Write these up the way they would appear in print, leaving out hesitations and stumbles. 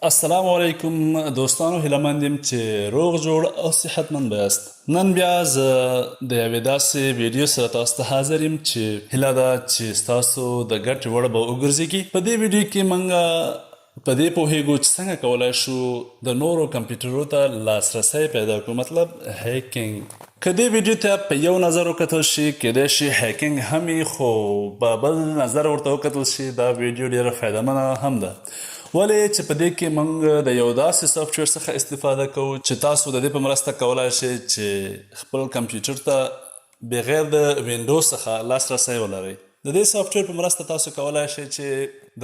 السلام علیکم دوستانو، هیله مند یم چې روغ جوړ او صحتمند یاست. نن بیا زه د یوې داسې ویډیو سره تاسو ته حاضر یم چې هیله ده چې ستاسو د ګټې وړ به وګرځېږي. په دې ویډیو کې موږ په دې پوهیږو چې څنګه کولی شو د نورو کمپیوټرو ته لاسرسی پیدا کړو، مطلب هیکینګ. که دې ویډیو ته په یو نظر وکتل شي، کیدای شي هیکینګ هم وي، خو په بل نظر ورته وکتل شي دا ویډیو ډېره فایدهمنه هم ده. ولې چې په دې کې موږ د یو داسې سافټویر څخه استفاده کوو چې تاسو د دې په مرسته کولی شئ چې خپل کمپیوټر ته بغیر د وینډو څخه لاسرسی ولرئ. د دې سافټویر په مرسته تاسو کولی شئ چې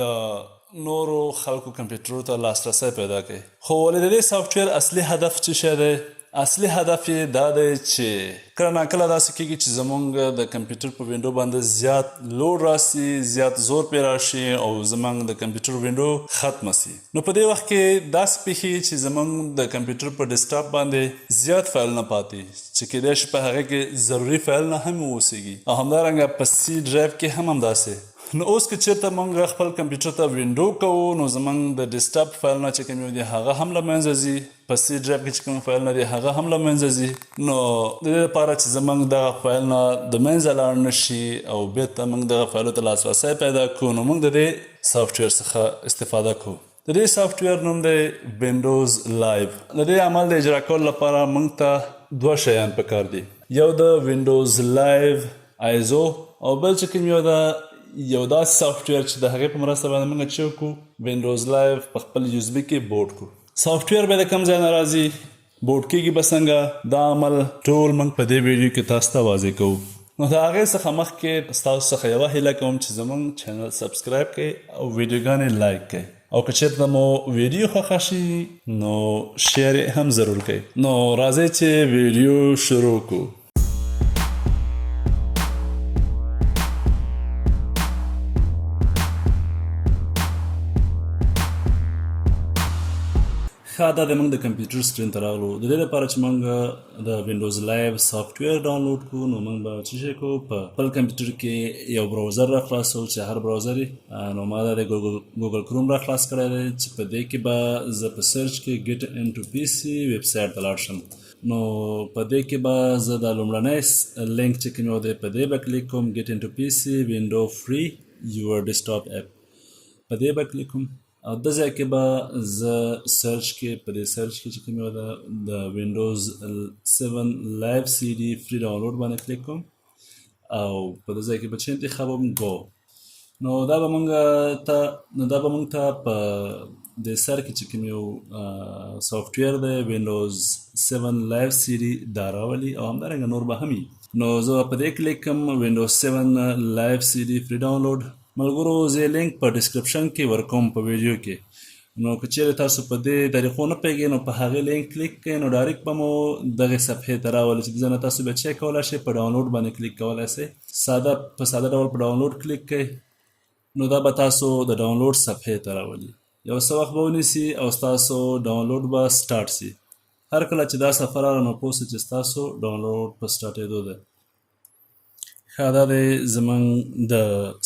د نورو خلکو کمپیوټرو ته لاسرسی پیدا کړئ. خو ولې د دې سافټویر اصلي هدف څه شی دی؟ اصلي هدف یې دا دی چې کله ناکله داسې کېږي چې زموږ د کمپیوټر په وینډو باندې زیات لوډ راسي، زیات زور پرې راشي او زموږ د کمپیوټر وینډو ختمه سي. نو په دې وخت کې داسې پېښې چې زموږ د کمپیوټر په ډیسکټاپ باندې زیات فایلونه پاتې چې کیدای شي په هغه کې ضروري فایلونه هم واوسېږي، او همدارنګه په سی ډرایو کې هم همداسې. نو اوس که چېرته موږ خپل کمپیوټر ته وینډو کوو، نو زموږ د ډیسکټاپ فایلونه چې کوم دي هغه هم له منځه ځي، په سی ډرایو کې چې کوم فایلونه دي هغه هم له منځه ځي. نو د دې لپاره چې زموږ دغه فایلونه د منځه لاړ نه شي او بېرته موږ دغه فایلو ته لاسرسی پیدا کړو، نو موږ د دې سافټویر څخه استفاده کوو. د دې سافټویر نوم دی وینډوز لایو. د دې عمل د اجرا کولو لپاره موږ ته دوه شیان پکار دي. یو د وینډوز لایو آیزو، او بل چې کوم یو داسې سافټویر چې د هغې په مرسته باندې موږ چې وکړو وینډوز لایو په خپل یو اس بي کې بوټ کړو. سافټویر به د کوم ځای نه راځي، بوټ کېږي به څنګه، دا عمل ټول موږ په دې ویډیو کې تاسو ته واضح کوو. نو د هغې څخه مخکې ستاسو څخه یوه هیله کوم چې زموږ چینل سبسکرایب کړئ او ویډیوګانې لایک کړئ، او که چېرته مو ویډیو خوښه شي نو شیر یې هم ضرور کړئ. نو راځئ چې ویډیو شروع کړو. ښه، دا د موږ د کمپیوټر سکرین ته راغلو. د دې لپاره چې موږ د وینډوز لایو سافټویر ډاونلوډ کړو، نو موږ به څه شی کوو، په خپل کمپیوټر کې یو براوزر را خلاصو چې هر براوزر نو ما دا د ګوګل کروم را خلاص کړی دی چې په دې کې به زه په سرچ کې ګیټ انټو پی سی ویب سایټ ته لاړ شم. نو په دې کې به زه د لومړنی لینک چې کوم دی په دې به کلیک کوم، ګیټ انټو پی سی وینډو فری یور ډیسکټاپ اپ، په دې به کلیک کوم. او د ځای کې به زه سرچ کې په دې سرچ کې چې کوم ده د وینډوز 7 لایو سی ډي فری ډاونلوډ باندې کلیک کوم، او په دې ځای کې به چې انتخابوم گو. نو دا به موږ ته په د سر کې چې کوم یو سافټویر دی وینډوز 7 لایو سی ډي دا راولي، او همدارنګه نور به هم وي. نو زه په دې کلیک کوم وینډوز 7 لایو سی ډي فری ډاونلوډ. ملګرو زه لینک په ډسکرپشن کې ورکوم په ویډیو کې. نو که چیرې تاسو په دې طریقو نه پوهېږئ نو په هغې لینک کلیک کړئ، نو ډایرکټ به مو دغې صفحې ته راولي چې دې ځای نه تاسو بیا چیک کولی شئ، په ډاونلوډ باندې کلیک کولی شئ. په ساده ډول په ډاونلوډ کلیک کړئ، نو دا به تاسو د ډاونلوډ صفحې ته راولي. یو څه وخت به ونیسي او ستاسو ډاونلوډ به سټارټ سي. هر کله چې دا صفحه راغله نو پوه سئ چې ستاسو ډاونلوډ په سټارټېدو ده. ښه، دا دی زموږ د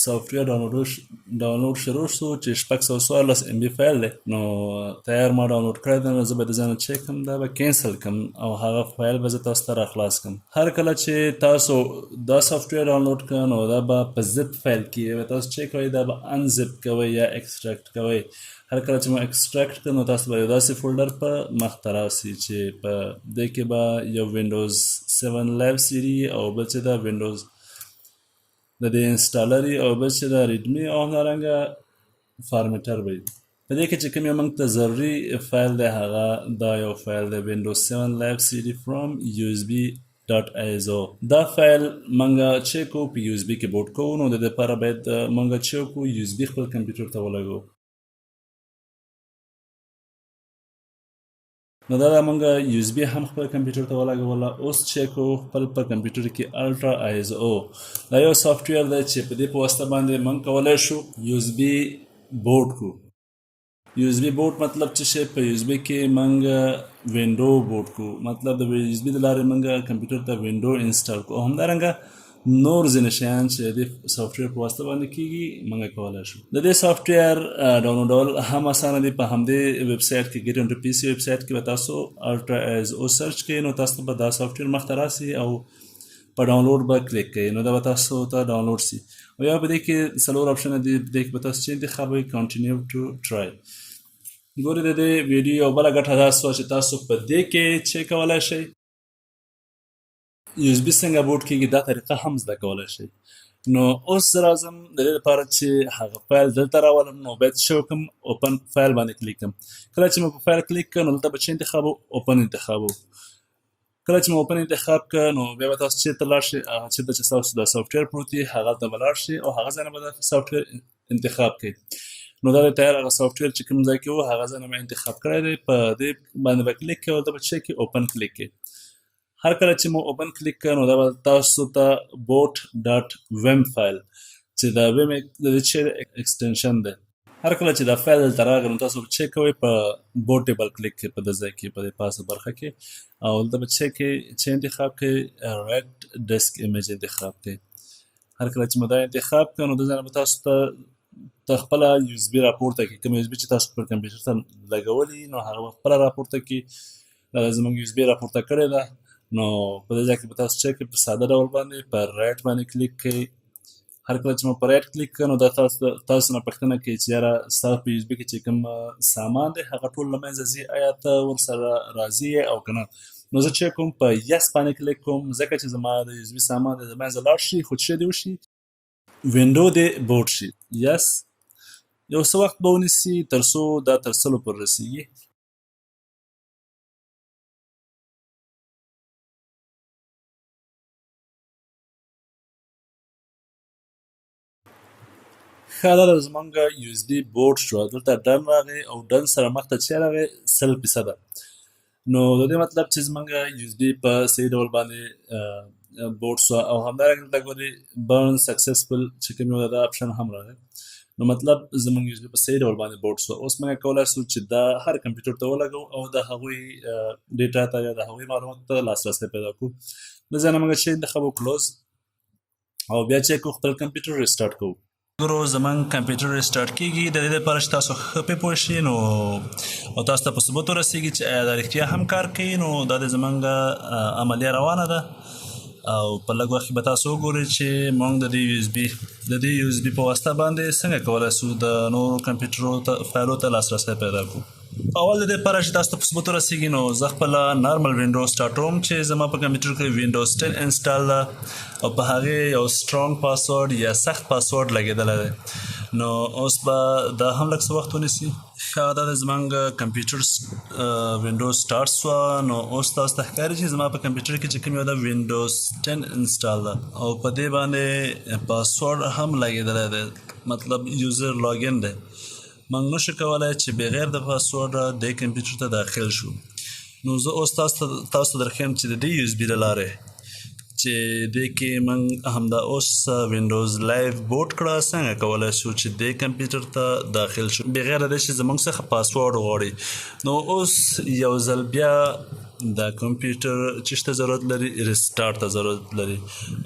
سافټویر ډاونلوډ شروع شو چې 614 MB فایل دی. نو تیار ما ډاونلوډ کړی دی، نو زه به د ځای نه چیک کړم، دا به کینسل کړم او هغه فایل به زه تاسو ته راخلاص کړم. هر کله چې تاسو دا سافټویر ډاونلوډ کړئ نو دا به په زپ فایل کې تاسو چیک کوئ، دا به انزپ کوئ یا ایکسټراکټ کوئ. هر کله چې مو ایکسټراکټ کړئ نو تاسو به یو داسې فولډر په مخ ته راسي چې په دې کې به یو وینډوز 7 لایو سی ډي او بل چې دا وینډوز د دې انسټالر او بل چې دا ریډمي او همدارنګه فارمیټر به وي. په دې کې چې کوم یو موږ ته ضروري فایل دی هغه دا یو فایل دی وینډوز 7 لایو سی ډي فرام یو اس بي ډاټ آیزو. دا فایل موږ چې کوو په یو اس بي کې بوټ کوو، نو د دې لپاره باید موږ چې وکړو یو اس بي خپل کمپیوټر ته ولګو. نو دا موږ یو اس بي هم خپل کمپیوټر ته ولګوله. اوس چې کوو خپل په کمپیوټر کې الټرا آیزو، دا یو سافټویر دی چې په دې په واسطه باندې موږ کولی شو یو اس بي بوټ کړو. یو اس بي بوټ مطلب څه شی، په یو اس بي کې موږ وینډو بوټ کړو، مطلب د یو اس بي د لارې موږ کمپیوټر ته وینډو انسټال کړو. او همدارنګه نور ځینې شیان چې د سافټویر په واسطه باندې کیږي موږ کولای شو. د دې سافټویر ډاونلوډول هم اسانه دي. په همدې ویب سایټ کې ګیټ انټر پی سی ویب سایټ کې به تاسو الټرا ایز او سرچ کوئ نو تاسو به دا سافټویر مخته راسي او په ډاونلوډ به کلیک کوئ نو دا به تاسو ته ډاونلوډ سي. او یا په دې کې 4 اپشن دي. په دې کې به تاسو چې انتخابوئ کنټینیو ټو ټرای. ګورئ د دې ویډیو یو بله ګټه دا سوه چې تاسو په دې کې چې کولی شئ یو اس بي څنګه بوټ کېږي دا طریقه هم زده کولی شئ. نو اوس زه راځم د دې لپاره چې هغه فایل دلته راولم نو باید څه وکړم اوپن فایل باندې کلیک کړم. کله چې مو په فایل کلیک کړ نو دلته به چې انتخابو اوپن انتخابو. کله چې مو اوپن انتخاب کړ نو بیا به تاسو چېرته لاړ شئ هغه چېرته چې ستاسو دا سافټویر پروت وي هغه ته به لاړ شئ او هغه ځای نه به دا سافټویر انتخاب کړئ. نو دا د تیار هغه سافټویر چې کوم ځای کې و هغه ځای نه مې انتخاب کړی دی. په دې باندې به کلیک کوئ او دلته به چې کې اوپن کلیک کړئ. هر کله چې مو اوپن کلیک کړ نو دا به تاسو ته بوټ ډاټ ویم فایل چې دا ویم د دې چې ایکسټنشن دی. هر کله چې دا فایل دلته راغی نو تاسو به چیک کوئ په بوټ ټیبل کلیک کړئ په دې ځای کې په دې پاسه برخه کې او دلته به چیک کړئ چې انتخاب کړئ ریډ ډیسک ایمیج انتخاب کړئ. هر کله چې مو دا انتخاب کړ نو د ځای نه به تاسو ته خپله یو اس بي راپورته کړي. کوم یو اس بي چې تاسو پر کمپیوټر ته لګولي نو هغه به خپله راپورته کړي. دا زموږ یو اس بي راپورته کړې ده نو په دې ځای کې به تاسو چیک کړئ په ساده ډول باندې په رایټ باندې کلیک کړئ. هر کله چې مو په رایټ کلیک کړئ نو دا تاسو نه پوښتنه کوي چې یاره ستا په یو اس بي کې چې کوم سامان دی هغه ټول له منځه ځي آیا ته ورسره راضي یې او که نه. نو زه چې کوم په یس باندې کلیک کوم ځکه چې زما د یو اس بي سامان د منځه لاړ شي خو څه دې وشي وینډو دې بوټ شي. یس یو څه وخت به ونیسي تر څو دا تر سلو پورې رسیږي. ښه دا زمونږ یو اس بي بوټ شو دلته ډن راغی او ډن سره مخته چې راغی 100%. نو د دې مطلب چې زمونږ یو اس بي په صحیح ډول باندې بوټ شو او همدارنګه دلته ګورئ برن سکسسفل چې کوم یو دا اپشن هم راغی. نو مطلب زمونږ یو اس بي په صحیح ډول باندې بوټ شو. اوس موږ کولی شو چې دا هر کمپیوټر ته ولګو او د هغوی ډیټا ته یا د هغوی معلوماتو ته لاسرسی پیدا کړو. د ځای نه موږ چې انتخابو کلوز او بیا چې کوو خپل کمپیوټر ریسټارټ کوو. ګورو زمونږ کمپیوټر ریسټارټ کېږي. د دې لپاره چې تاسو ښه پرې پوه شئ نو او تاسو ته په ثبوت ورسېږي چې آیا دا رښتیا هم کار کوي نو دا د زمونږ عملیه روانه ده او په لږ وخت کې به تاسو وګورئ چې موږ د دې یو اس بي په واسطه باندې څنګه کولی شو د نورو کمپیوټرو فایلو ته لاسرسی پیدا کړو. اول د دې لپاره چې تاسو ته په ثبوت ورسېږي نو زه خپله نارمل وینډو سټارټوم چې زما په کمپیوټر کې وینډوز 10 انسټال ده او په هغې یو سټرانګ پاسورډ یا سخت پاسورډ لګېدلی دی. نو اوس به دا هم لږ څه وخت ونیسي. ښه دا د زمونږ کمپیوټر وینډوز سټارټ شوه. نو اوس تاسو ته ښکاري چې زما په کمپیوټر کې چې کوم یو د وینډوز 10 انسټال ده او په دې باندې پاسورډ هم لګېدلی دی مطلب یوزر لاګین دی. موږ نشو کولی چې بغیر د پاسورډه دې کمپیوټر ته داخل شو. نو زه اوس تاسو ته درښیم چې د دې یو اس بي له لارې چې دې کې موږ همدا اوس وینډوز لایف بوټ کړه څنګه کولی شو چې دې کمپیوټر ته داخل شو بغیر د دې چې زموږ څخه پاسورډ غواړي. نو اوس یو ځل بیا دا کمپیوټر چې شته ضرورت لري ریسټارټ ته ضرورت لري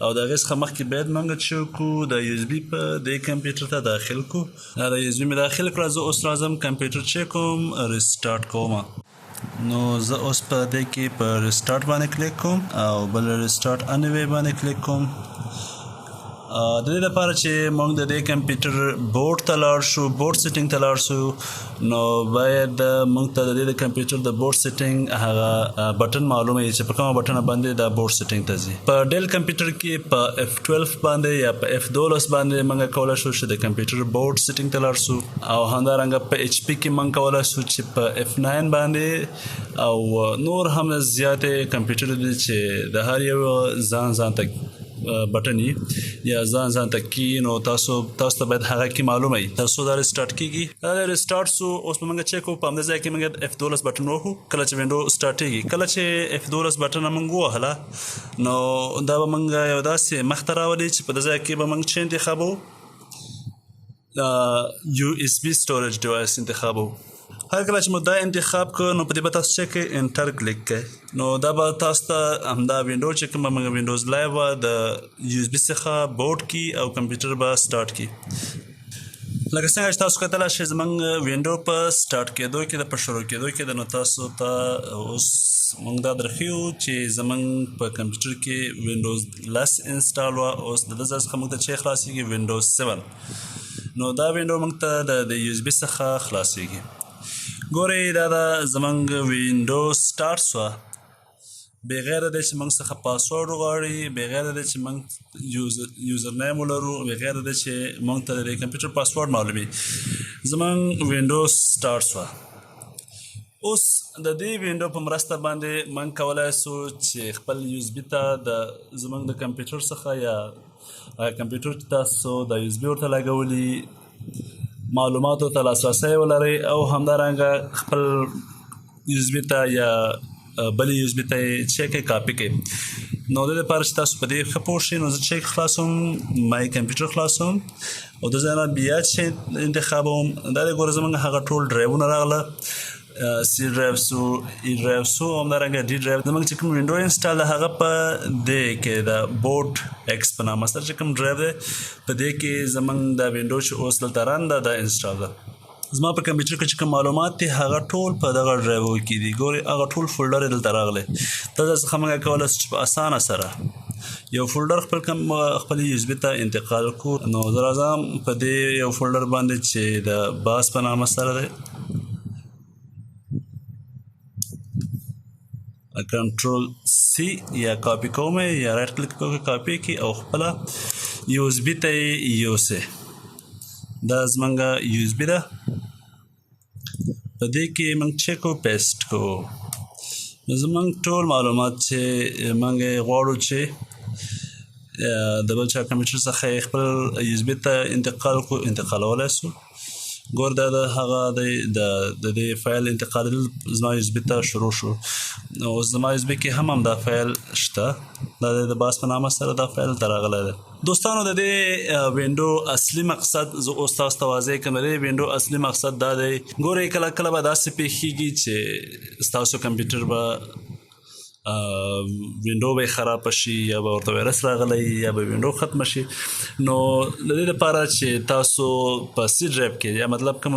او د هغې څخه مخکې باید موږ چې وکړو د یو اس بي په دې کمپیوټر ته داخل کړو. دا د یو اس بي مې داخل کړه. زه اوس راځم کمپیوټر چې کوم ریسټارټ کوم. نو زه اوس په دې کې په ریسټارټ باندې کلیک کوم او بل ریسټارټ انوی باندې کلیک کوم. د دې لپاره چې موږ د دې کمپیوټر بورډ ته لاړ شو بورډ سیټینګ ته لاړ شو نو باید موږ ته د دې د کمپیوټر د بورډ سیټینګ هغه بټن معلومه وي چې په کومه بټنه باندې دا بورډ سیټینګ ته ځي. په ډیل کمپیوټر کې په F12 باندې یا په F12 باندې موږ کولی شو چې د کمپیوټر بورډ سیټینګ ته لاړ شو او همدارنګه په HP کې موږ کولی شو چې په F9 باندې او نور هم زیاتې کمپیوټر دي چې د هر یو ځان ته بټن یا ځان ته کی نو تاسو ته باید هغه کې معلومه وي. تاسو دا ریسټارټ کېږي. دا ریسټارټ شو. اوس به موږ چیک کوو په همدې ځای کې موږ F12 بټن ووهو کله چې وینډو سټارټېږي. کله چې F12 بټن موږ ووهله نو دا به موږ یو داسې مخته راولي چې په دې ځای کې به موږ چې انتخابو USB storage device انتخابو. هر کله چې مو دا انتخاب کړ نو په دې به تاسو چې کې انټر کلیک کړئ نو دا به تاسو ته همدا وینډو چې کومه موږ وینډوز لایو د یو اس بي څخه بوټ کی او کمپیوټر به سٹارټ کی لکه څنګه چې تاسو کتلی شئ زموږ وینډو په سٹارټ کېدو کې د په شروع کېدو کې د نو تاسو ته اوس موږ دا درښیو چې زموږ په کمپیوټر کې وینډوز 10 انسټال وه اوس د ده ځای څخه موږ ته چې خلاصېږي وینډوز 7 نو دا وینډو موږ ته د یو اس بي څخه خلاصېږي ګورئ دا د زموږ وینډو سټارټ شوه بغیر د چې موږ څخه پاسورډ وغواړي بغیر د چې موږ یوزر نیم ولرو بغیر د چې موږ ته د کمپیوټر پاسورډ معلومي زموږ وینډو سټارټ شوه اوس د دې وینډو په مرسته باندې موږ کولی سو چې خپل یو اس بي ته د زموږ د کمپیوټر څخه یا کمپیوټر کې تاسو د یو اس بي ورته لګولي معلوماتو ته لاسرسی ولرئ او همدارنګه خپل یو اس بي ته یا بل یو اس بي ته یې چې کوئ کاپي کړئ نو د دې لپاره چې تاسو په دې ښه پوه شئ نو زه چیک خلاصوم مای کمپیوټر خلاصوم او د ځای نه بیا چې انتخابوم دا دی ګوره زموږ هغه ټول ډرایوونه راغله سی ډرایو سو ای ډرایو سو او همدارنګه ډي ډرایو زموږ چې کوم وینډو انسټال ده هغه په دې کې د بوټ ایکس په نامه سره چې کوم ډرایو دی په دې کې زموږ دا وینډو چې اوس دلته ران ده دا انسټال ده زما په کمپیوټر کې چې کوم معلومات دي هغه ټول په دغه ډرایو کې دي ګورئ هغه ټول فولډر یې دلته راغلی دا څخه موږ کولی شو چې په اسانه سره یو فولډر خپل یو اس بي ته انتقال کړو نو زه راځم په دې یو فولډر باندې چې د باس په نامه سره دی کنټرول سی یا کاپی کوم یا رایټ کلیک کوم کاپی کی او خپل یو اس بي ته یوسه دا زمونږ یو اس بي ده په دې کې موږ چې کو پیسټ کو زمونږ ټول معلومات چې موږ غواړو چې د بل چا کمپیوټر څخه خپل یو اس بي ته انتقالولی سو ګور دا د هغه د دې فایل انتقال زما یو اس بي ته شروع شو او زما یو اس بي کې هم دا فایل شته دا د باس په نامه سره دا فایل ته راغلی دی دوستانو د دې وینډو اصلي مقصد زه اوس تاسو ته واضح کوم د دې وینډو اصلي مقصد دا دی ګورئ کله کله به داسې پیښیږي چې ستاسو کمپیوټر به وینډو به خراب شي یا به ورته وایرس راغلی یا به وینډو ختمه شي نو د دې لپاره چې تاسو په سی ډرایو کې یا مطلب کوم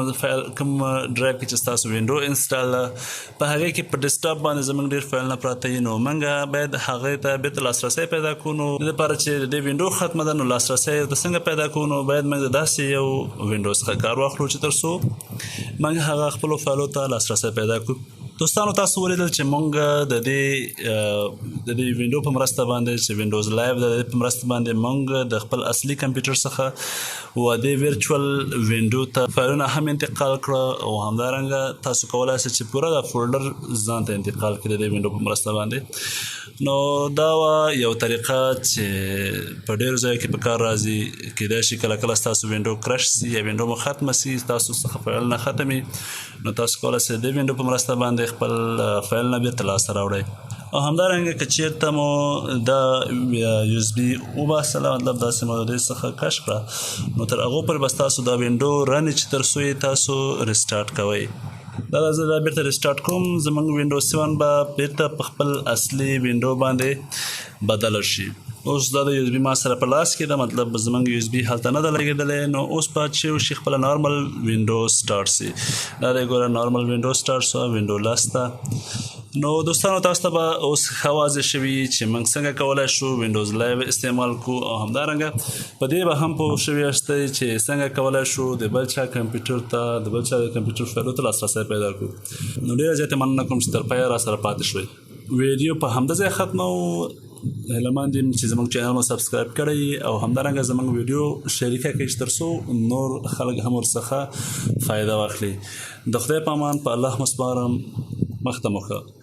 ډرایو کې چې تاسو وینډو انسټال په هغې کې په ډیسکټاپ باندې زموږ ډېر فایلونه پراته وي نو موږ باید هغې ته بېرته لاسرسی پیدا کړو نو د دې لپاره چې د دې وینډو ختمه ده نو لاسرسی ورته څنګه پیدا کړو نو باید موږ د داسې یو وینډو څخه کار واخلو چې تر څو موږ هغه خپلو فایلو ته لاسرسی پیدا کړو دوستانو تاسو ولیدل چې موږ د دې وینډو په مرسته باندې چې وینډوز لایو د دې په مرسته باندې موږ د خپل اصلي کمپیوټر څخه و د ورچوال وینډو ته فایلونه هم انتقال کړه او همدارنګه تاسو کولی شئ چې پوره د فولډر ځان ته انتقال کړئ د دې وینډو په مرسته باندې نو دا یو طریقه چې په ډېرو ځایو کې په کار راځي کیدای شي کله کله ستاسو وینډو کرش سي یا وینډو مو ختمه سي ستاسو څخه فایلونه ختمي نو تاسو کولی شئ د وینډو په مرسته باندې خپل فایلونه بیرته لاسته راوړئ او همدارنګه که چیرته مو د یو اس بي وباسله مطلب داسې مو د دې څخه کش کړه نو تر هغو پورې به ستاسو دا وینډو رنې چې تر څو یې تاسو ریسټارټ کوئ دا زه دا بیرته ریسټارټ کوم زموږ وینډو 7 به بیرته په خپل اصلي وینډو باندې بدله شي اوس دا د یو اس بي ما سره په لاس کې ده مطلب زموږ یو اس بي هلته نه ده لګېدلی نو اوس باید چې وشي خپله نارمل وینډو سټارټ سي دا دی ګوره نارمل وینډو سټارټ سوه وینډو 10 ته نو دوستانو تاسو ته به اوس ښه واضح شوي چې موږ څنګه کولی شو وینډوز لایو استعمال کړو او همدارنګه په دې به هم پوه شوي یاستئ چې څنګه کولی شو د بل چا کمپیوټر ته د بل چا د کمپیوټر فایلو ته لاسرسی پیدا کړو نو ډېره زیاته مننه کوم چې تر پایه راسره پاتې شوئ ویډیو په همده ځای ختموو هیلهمند یم چې زموږ چینل مو سبسکرایب کړئ او همدارنګه زموږ ویډیو شریکه کړئ چې تر څو نور خلک هم ورڅخه فایده واخلي د خدای په امان په الله مو سپارم مخ ته مو ښه